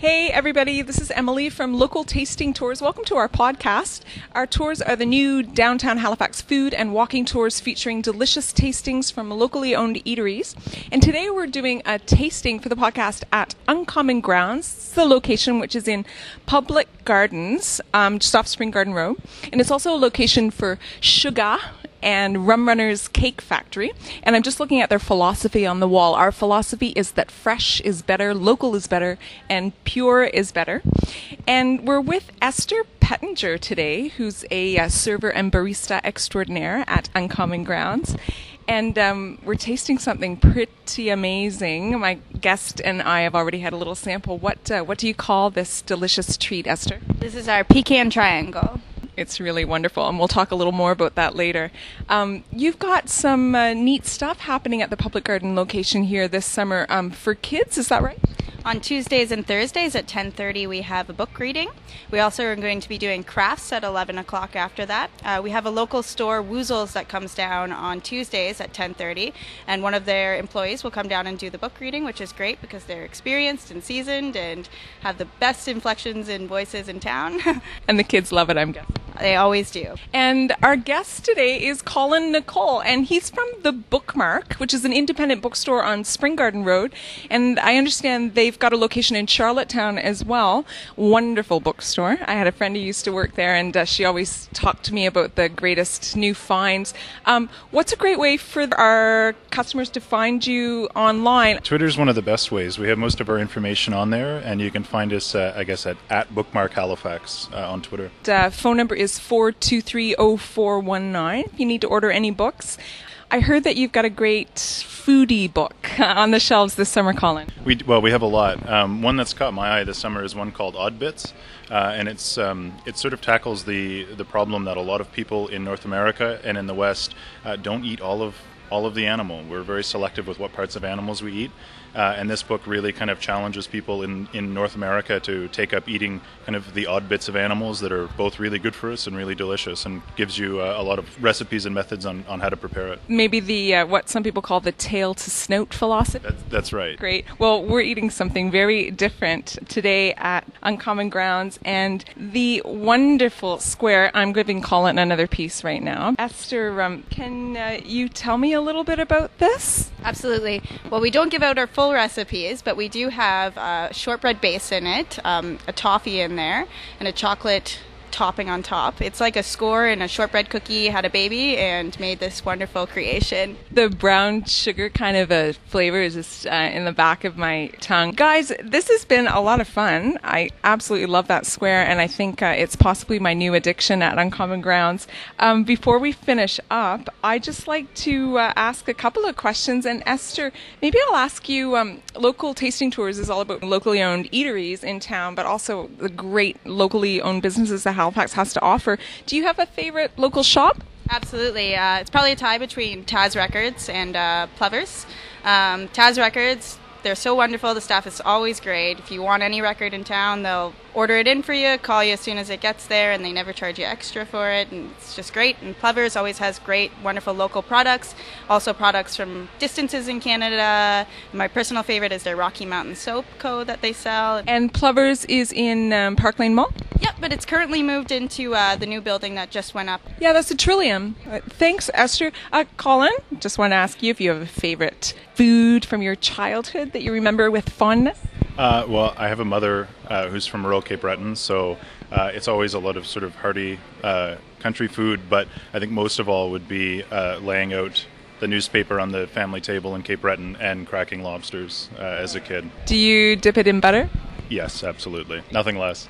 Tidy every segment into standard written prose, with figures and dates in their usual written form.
Hey everybody, this is Emily from Local Tasting Tours. Welcome to our podcast. Our tours are the new downtown Halifax food and walking tours featuring delicious tastings from locally owned eateries. And today we're doing a tasting for the podcast at Uncommon Grounds. It's the location which is in Public Gardens, just off Spring Garden Road. And it's also a location for Sugar and Rum Runner's Cake Factory. And I'm just looking at their philosophy on the wall. Our philosophy is that fresh is better, local is better, and pure is better. And we're with Esther Pettinger today, who's a server and barista extraordinaire at Uncommon Grounds. And we're tasting something pretty amazing. My guest and I have already had a little sample. What do you call this delicious treat, Esther? This is our pecan triangle. It's really wonderful, and we'll talk a little more about that later. You've got some neat stuff happening at the Public Garden location here this summer for kids, is that right? On Tuesdays and Thursdays at 10:30 we have a book reading. We also are going to be doing crafts at 11 o'clock after that. We have a local store, Woozles, that comes down on Tuesdays at 10:30, and one of their employees will come down and do the book reading, which is great because they're experienced and seasoned and have the best inflections and voices in town. And the kids love it, I'm guessing. They always do. And our guest today is Colin Nicole, and he's from the Bookmark, which is an independent bookstore on Spring Garden Road. And I understand they've got a location in Charlottetown as well. Wonderful bookstore. I had a friend who used to work there, and she always talked to me about the greatest new finds. What's a great way for our customers to find you online? Twitter's one of the best ways. We have most of our information on there, and you can find us, at Bookmark Halifax on Twitter. Phone number is 423-0419 if you need to order any books. I heard that you've got a great foodie book on the shelves this summer, Colin. We have a lot. One that's caught my eye this summer is one called Odd Bits, and it sort of tackles the problem that a lot of people in North America and in the West don't eat all of the animal. We're very selective with what parts of animals we eat. And this book really kind of challenges people in North America to take up eating kind of the odd bits of animals that are both really good for us and really delicious, and gives you a lot of recipes and methods on how to prepare it. Maybe the what some people call the tail to snout philosophy? That's right. Great. Well, we're eating something very different today at Uncommon Grounds, and the wonderful square. I'm giving Colin another piece right now. Esther, can you tell me a little bit about this? Absolutely. Well, we don't give out our full recipes, but we do have a shortbread base in it, a toffee in there, and a chocolate topping on top. It's like a score and a shortbread cookie had a baby and made this wonderful creation. The brown sugar kind of a flavor is just in the back of my tongue. Guys, this has been a lot of fun. I absolutely love that square, and I think it's possibly my new addiction at Uncommon Grounds. Before we finish up, I'd just like to ask a couple of questions. And Esther, maybe I'll ask you, Local Tasting Tours is all about locally owned eateries in town, but also the great locally owned businesses that Halifax has to offer. Do you have a favorite local shop? Absolutely. It's probably a tie between Taz Records and Plovers. Taz Records, they're so wonderful. The staff is always great. If you want any record in town, they'll order it in for you, call you as soon as it gets there, and they never charge you extra for it, and it's just great. And Plovers always has great, wonderful local products, also products from distances in Canada. My personal favorite is their Rocky Mountain Soap Co. that they sell. And Plovers is in Park Lane Mall? Yep, but it's currently moved into the new building that just went up. Yeah, that's a Trillium. Thanks, Esther. Colin, just want to ask you if you have a favorite food from your childhood that you remember with fondness? Well, I have a mother who's from rural Cape Breton, so it's always a lot of sort of hearty country food, but I think most of all would be laying out the newspaper on the family table in Cape Breton and cracking lobsters as a kid. Do you dip it in butter? Yes, absolutely. Nothing less.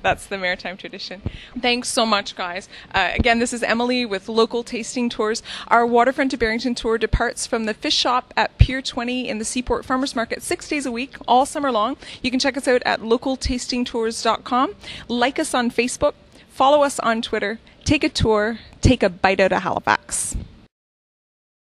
That's the maritime tradition. Thanks so much, guys. Again, this is Emily with Local Tasting Tours. Our Waterfront to Barrington tour departs from the fish shop at Pier 20 in the Seaport Farmers Market 6 days a week, all summer long. You can check us out at localtastingtours.com. Like us on Facebook. Follow us on Twitter. Take a tour. Take a bite out of Halifax.